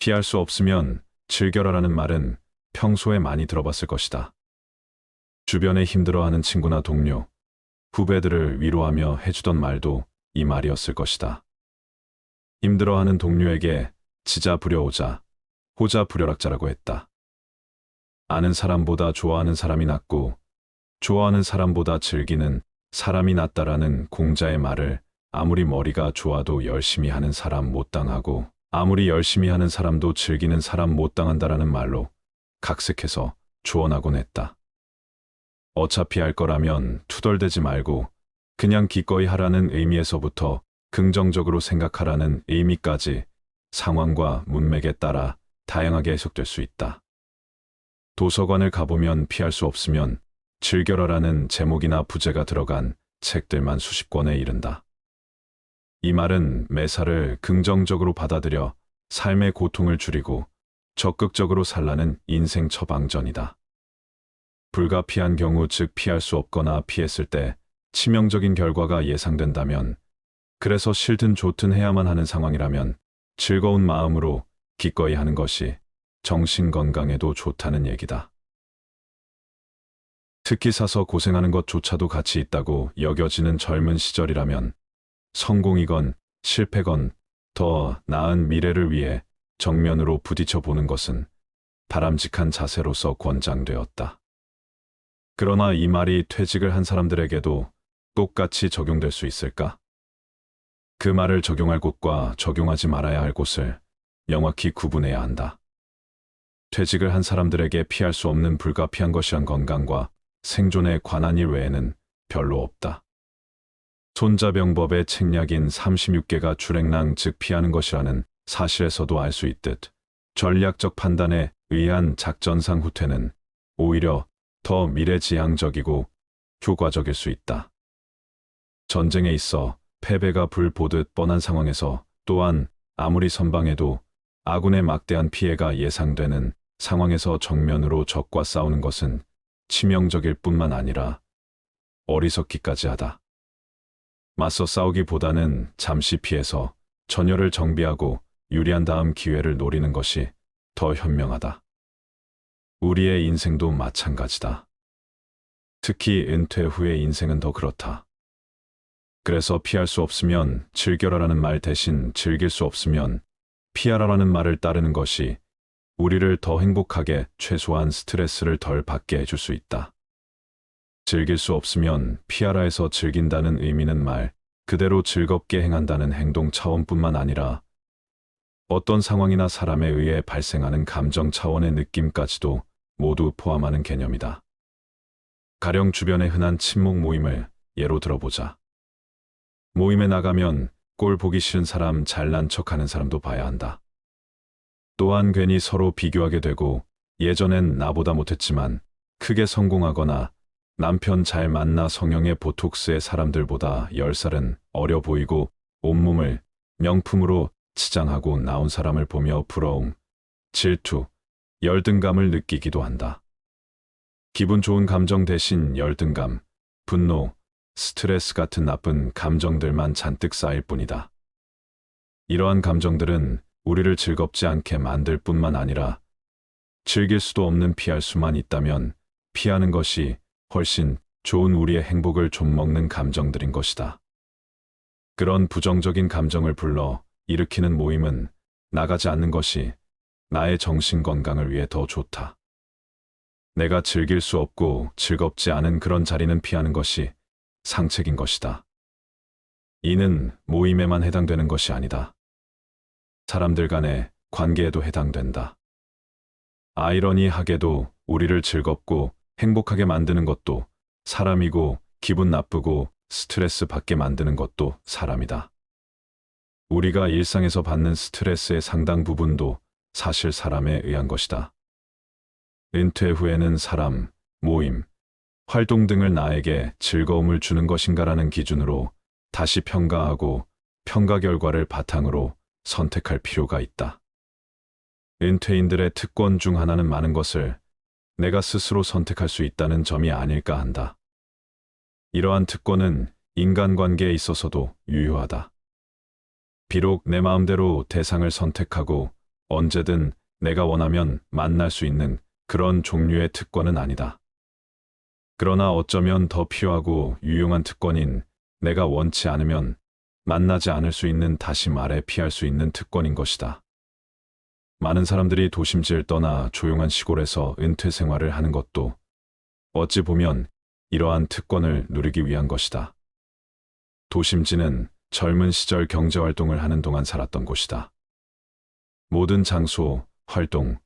피할 수 없으면 즐겨라라는 말은 평소에 많이 들어봤을 것이다. 주변에 힘들어하는 친구나 동료, 후배들을 위로하며 해주던 말도 이 말이었을 것이다. 힘들어하는 동료에게 지자 부려오자, 호자 부려락자라고 했다. 아는 사람보다 좋아하는 사람이 낫고 좋아하는 사람보다 즐기는 사람이 낫다라는 공자의 말을 아무리 머리가 좋아도 열심히 하는 사람 못 당하고 아무리 열심히 하는 사람도 즐기는 사람 못 당한다라는 말로 각색해서 조언하곤 했다. 어차피 할 거라면 투덜대지 말고 그냥 기꺼이 하라는 의미에서부터 긍정적으로 생각하라는 의미까지 상황과 문맥에 따라 다양하게 해석될 수 있다. 도서관을 가보면 피할 수 없으면 즐겨라라는 제목이나 부제가 들어간 책들만 수십 권에 이른다. 이 말은 매사를 긍정적으로 받아들여 삶의 고통을 줄이고 적극적으로 살라는 인생 처방전이다. 불가피한 경우, 즉 피할 수 없거나 피했을 때 치명적인 결과가 예상된다면, 그래서 싫든 좋든 해야만 하는 상황이라면 즐거운 마음으로 기꺼이 하는 것이 정신 건강에도 좋다는 얘기다. 특히 사서 고생하는 것조차도 가치 있다고 여겨지는 젊은 시절이라면 성공이건 실패건 더 나은 미래를 위해 정면으로 부딪혀 보는 것은 바람직한 자세로서 권장되었다. 그러나 이 말이 퇴직을 한 사람들에게도 똑같이 적용될 수 있을까? 그 말을 적용할 곳과 적용하지 말아야 할 곳을 명확히 구분해야 한다. 퇴직을 한 사람들에게 피할 수 없는 불가피한 것이란 건강과 생존에 관한 일 외에는 별로 없다. 손자병법의 책략인 36개가 주랭랑, 즉 피하는 것이라는 사실에서도 알 수 있듯 전략적 판단에 의한 작전상 후퇴는 오히려 더 미래지향적이고 효과적일 수 있다. 전쟁에 있어 패배가 불 보듯 뻔한 상황에서 또한 아무리 선방해도 아군의 막대한 피해가 예상되는 상황에서 정면으로 적과 싸우는 것은 치명적일 뿐만 아니라 어리석기까지 하다. 맞서 싸우기보다는 잠시 피해서 전열을 정비하고 유리한 다음 기회를 노리는 것이 더 현명하다. 우리의 인생도 마찬가지다. 특히 은퇴 후의 인생은 더 그렇다. 그래서 피할 수 없으면 즐겨라라는 말 대신 즐길 수 없으면 피하라라는 말을 따르는 것이 우리를 더 행복하게, 최소한 스트레스를 덜 받게 해줄 수 있다. 즐길 수 없으면 피하라에서 즐긴다는 의미는 말 그대로 즐겁게 행한다는 행동 차원뿐만 아니라 어떤 상황이나 사람에 의해 발생하는 감정 차원의 느낌까지도 모두 포함하는 개념이다. 가령 주변의 흔한 친목 모임을 예로 들어보자. 모임에 나가면 꼴 보기 싫은 사람, 잘난 척하는 사람도 봐야 한다. 또한 괜히 서로 비교하게 되고 예전엔 나보다 못했지만 크게 성공하거나 남편 잘 만나 성형의 보톡스의 사람들보다 10살은 어려 보이고 온몸을 명품으로 치장하고 나온 사람을 보며 부러움, 질투, 열등감을 느끼기도 한다. 기분 좋은 감정 대신 열등감, 분노, 스트레스 같은 나쁜 감정들만 잔뜩 쌓일 뿐이다. 이러한 감정들은 우리를 즐겁지 않게 만들 뿐만 아니라 즐길 수도 없는, 피할 수만 있다면 피하는 것이 훨씬 좋은, 우리의 행복을 좀먹는 감정들인 것이다. 그런 부정적인 감정을 불러 일으키는 모임은 나가지 않는 것이 나의 정신 건강을 위해 더 좋다. 내가 즐길 수 없고 즐겁지 않은 그런 자리는 피하는 것이 상책인 것이다. 이는 모임에만 해당되는 것이 아니다. 사람들 간의 관계에도 해당된다. 아이러니하게도 우리를 즐겁고 행복하게 만드는 것도 사람이고, 기분 나쁘고 스트레스 받게 만드는 것도 사람이다. 우리가 일상에서 받는 스트레스의 상당 부분도 사실 사람에 의한 것이다. 은퇴 후에는 사람, 모임, 활동 등을 나에게 즐거움을 주는 것인가라는 기준으로 다시 평가하고 평가 결과를 바탕으로 선택할 필요가 있다. 은퇴인들의 특권 중 하나는 많은 것을 내가 스스로 선택할 수 있다는 점이 아닐까 한다. 이러한 특권은 인간관계에 있어서도 유효하다. 비록 내 마음대로 대상을 선택하고 언제든 내가 원하면 만날 수 있는 그런 종류의 특권은 아니다. 그러나 어쩌면 더 필요하고 유용한 특권인 내가 원치 않으면 만나지 않을 수 있는, 다시 말해 피할 수 있는 특권인 것이다. 많은 사람들이 도심지를 떠나 조용한 시골에서 은퇴 생활을 하는 것도 어찌 보면 이러한 특권을 누리기 위한 것이다. 도심지는 젊은 시절 경제활동을 하는 동안 살았던 곳이다. 모든 장소, 활동,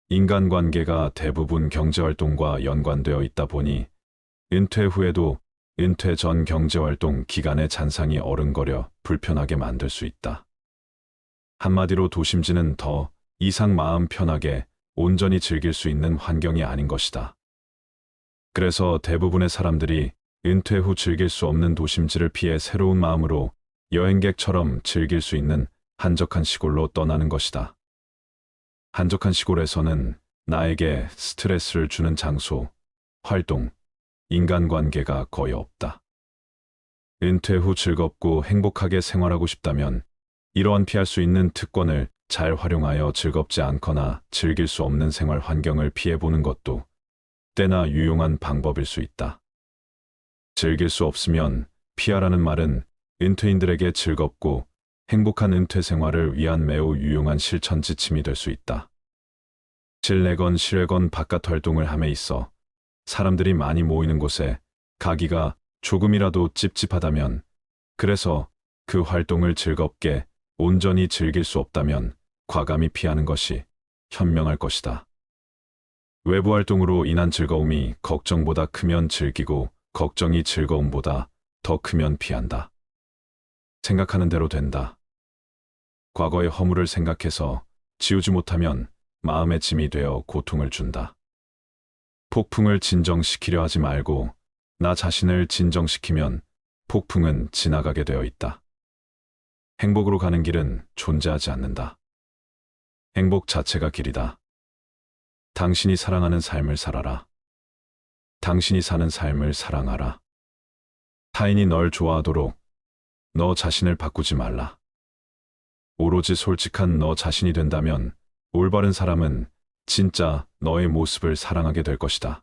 인간관계가 대부분 경제활동과 연관되어 있다 보니 은퇴 후에도 은퇴 전 경제활동 기간의 잔상이 어른거려 불편하게 만들 수 있다. 한마디로 도심지는 더 이상 마음 편하게 온전히 즐길 수 있는 환경이 아닌 것이다. 그래서 대부분의 사람들이 은퇴 후 즐길 수 없는 도심지를 피해 새로운 마음으로 여행객처럼 즐길 수 있는 한적한 시골로 떠나는 것이다. 한적한 시골에서는 나에게 스트레스를 주는 장소, 활동, 인간관계가 거의 없다. 은퇴 후 즐겁고 행복하게 생활하고 싶다면 이러한 피할 수 있는 특권을 잘 활용하여 즐겁지 않거나 즐길 수 없는 생활 환경을 피해보는 것도 때나 유용한 방법일 수 있다. 즐길 수 없으면 피하라는 말은 은퇴인들에게 즐겁고 행복한 은퇴 생활을 위한 매우 유용한 실천 지침이 될 수 있다. 실내건 실외건 바깥 활동을 함에 있어 사람들이 많이 모이는 곳에 가기가 조금이라도 찝찝하다면, 그래서 그 활동을 즐겁게 온전히 즐길 수 없다면 과감히 피하는 것이 현명할 것이다. 외부 활동으로 인한 즐거움이 걱정보다 크면 즐기고 걱정이 즐거움보다 더 크면 피한다. 생각하는 대로 된다. 과거의 허물을 생각해서 지우지 못하면 마음의 짐이 되어 고통을 준다. 폭풍을 진정시키려 하지 말고 나 자신을 진정시키면 폭풍은 지나가게 되어 있다. 행복으로 가는 길은 존재하지 않는다. 행복 자체가 길이다. 당신이 사랑하는 삶을 살아라. 당신이 사는 삶을 사랑하라. 타인이 널 좋아하도록 너 자신을 바꾸지 말라. 오로지 솔직한 너 자신이 된다면 올바른 사람은 진짜 너의 모습을 사랑하게 될 것이다.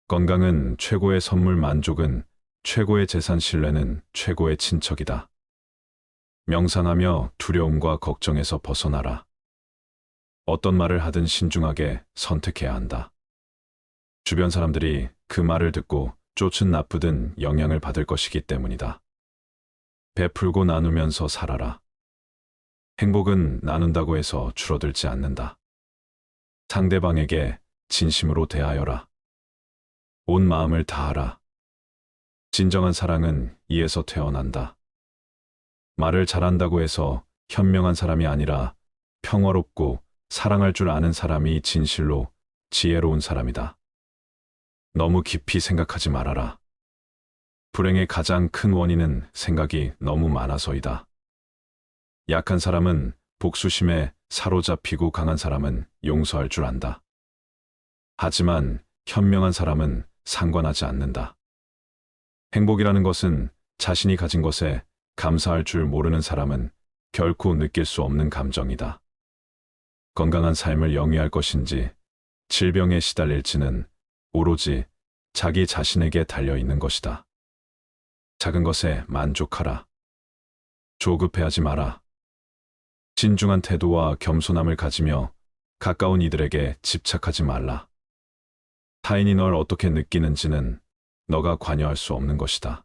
건강은 최고의 선물, 만족은 최고의 재산, 신뢰는 최고의 친척이다. 명상하며 두려움과 걱정에서 벗어나라. 어떤 말을 하든 신중하게 선택해야 한다. 주변 사람들이 그 말을 듣고 좋든 나쁘든 영향을 받을 것이기 때문이다. 베풀고 나누면서 살아라. 행복은 나눈다고 해서 줄어들지 않는다. 상대방에게 진심으로 대하여라. 온 마음을 다하라. 진정한 사랑은 이에서 태어난다. 말을 잘한다고 해서 현명한 사람이 아니라 평화롭고 사랑할 줄 아는 사람이 진실로 지혜로운 사람이다. 너무 깊이 생각하지 말아라. 불행의 가장 큰 원인은 생각이 너무 많아서이다. 약한 사람은 복수심에 사로잡히고 강한 사람은 용서할 줄 안다. 하지만 현명한 사람은 상관하지 않는다. 행복이라는 것은 자신이 가진 것에 감사할 줄 모르는 사람은 결코 느낄 수 없는 감정이다. 건강한 삶을 영위할 것인지 질병에 시달릴지는 오로지 자기 자신에게 달려 있는 것이다. 작은 것에 만족하라. 조급해하지 마라. 진중한 태도와 겸손함을 가지며 가까운 이들에게 집착하지 말라. 타인이 널 어떻게 느끼는지는 너가 관여할 수 없는 것이다.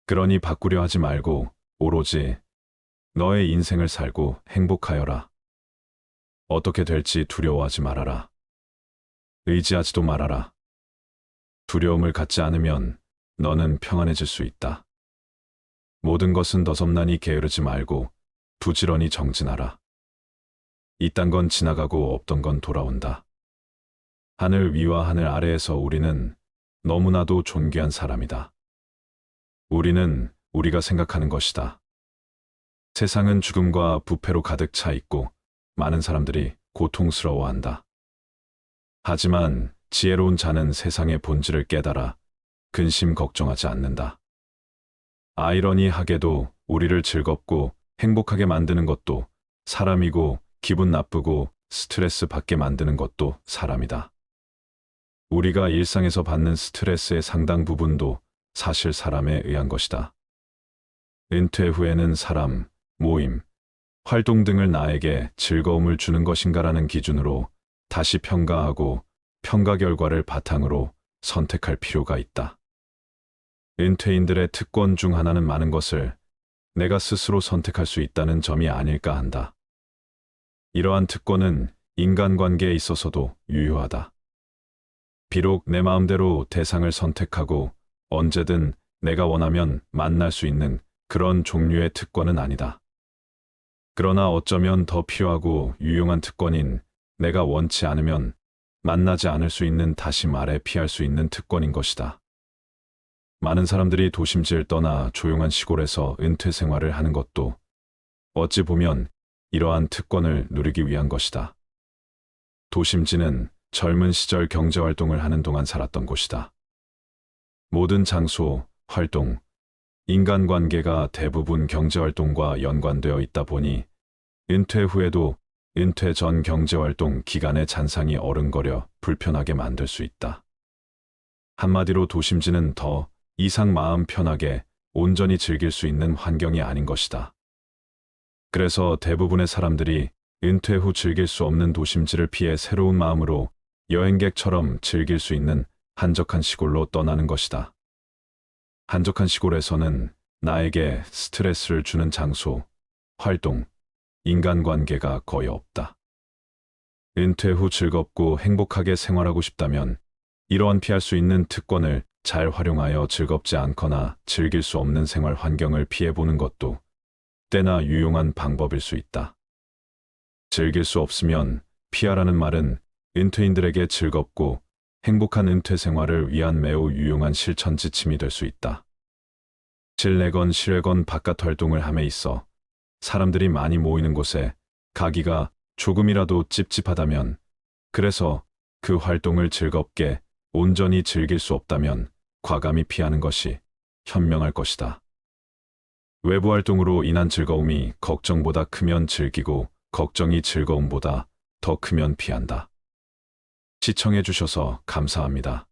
그러니 바꾸려 하지 말고 오로지 너의 인생을 살고 행복하여라. 어떻게 될지 두려워하지 말아라. 의지하지도 말아라. 두려움을 갖지 않으면 너는 평안해질 수 있다. 모든 것은 너섭나니 게으르지 말고 부지런히 정진하라. 이딴 건 지나가고 없던 건 돌아온다. 하늘 위와 하늘 아래에서 우리는 너무나도 존귀한 사람이다. 우리는 우리가 생각하는 것이다. 세상은 죽음과 부패로 가득 차 있고 많은 사람들이 고통스러워한다. 하지만 지혜로운 자는 세상의 본질을 깨달아 근심 걱정하지 않는다. 아이러니하게도 우리를 즐겁고 행복하게 만드는 것도 사람이고 기분 나쁘고 스트레스 받게 만드는 것도 사람이다. 우리가 일상에서 받는 스트레스의 상당 부분도 사실 사람에 의한 것이다. 은퇴 후에는 사람, 모임, 활동 등을 나에게 즐거움을 주는 것인가라는 기준으로 다시 평가하고 평가 결과를 바탕으로 선택할 필요가 있다. 은퇴인들의 특권 중 하나는 많은 것을 내가 스스로 선택할 수 있다는 점이 아닐까 한다. 이러한 특권은 인간관계에 있어서도 유효하다. 비록 내 마음대로 대상을 선택하고 언제든 내가 원하면 만날 수 있는 그런 종류의 특권은 아니다. 그러나 어쩌면 더 필요하고 유용한 특권인 내가 원치 않으면 만나지 않을 수 있는, 다시 말해 피할 수 있는 특권인 것이다. 많은 사람들이 도심지를 떠나 조용한 시골에서 은퇴 생활을 하는 것도 어찌 보면 이러한 특권을 누리기 위한 것이다. 도심지는 젊은 시절 경제활동을 하는 동안 살았던 곳이다. 모든 장소, 활동, 인간관계가 대부분 경제활동과 연관되어 있다 보니 은퇴 후에도 은퇴 전 경제활동 기간의 잔상이 어른거려 불편하게 만들 수 있다. 한마디로 도심지는 더 이상 마음 편하게 온전히 즐길 수 있는 환경이 아닌 것이다. 그래서 대부분의 사람들이 은퇴 후 즐길 수 없는 도심지를 피해 새로운 마음으로 여행객처럼 즐길 수 있는 한적한 시골로 떠나는 것이다. 한적한 시골에서는 나에게 스트레스를 주는 장소, 활동, 인간관계가 거의 없다. 은퇴 후 즐겁고 행복하게 생활하고 싶다면 이러한 피할 수 있는 특권을 잘 활용하여 즐겁지 않거나 즐길 수 없는 생활 환경을 피해보는 것도 때나 유용한 방법일 수 있다. 즐길 수 없으면 피하라는 말은 은퇴인들에게 즐겁고 행복한 은퇴 생활을 위한 매우 유용한 실천 지침이 될 수 있다. 실내건 실외건 바깥 활동을 함에 있어 사람들이 많이 모이는 곳에 가기가 조금이라도 찝찝하다면, 그래서 그 활동을 즐겁게 온전히 즐길 수 없다면 과감히 피하는 것이 현명할 것이다. 외부 활동으로 인한 즐거움이 걱정보다 크면 즐기고 걱정이 즐거움보다 더 크면 피한다. 시청해 주셔서 감사합니다.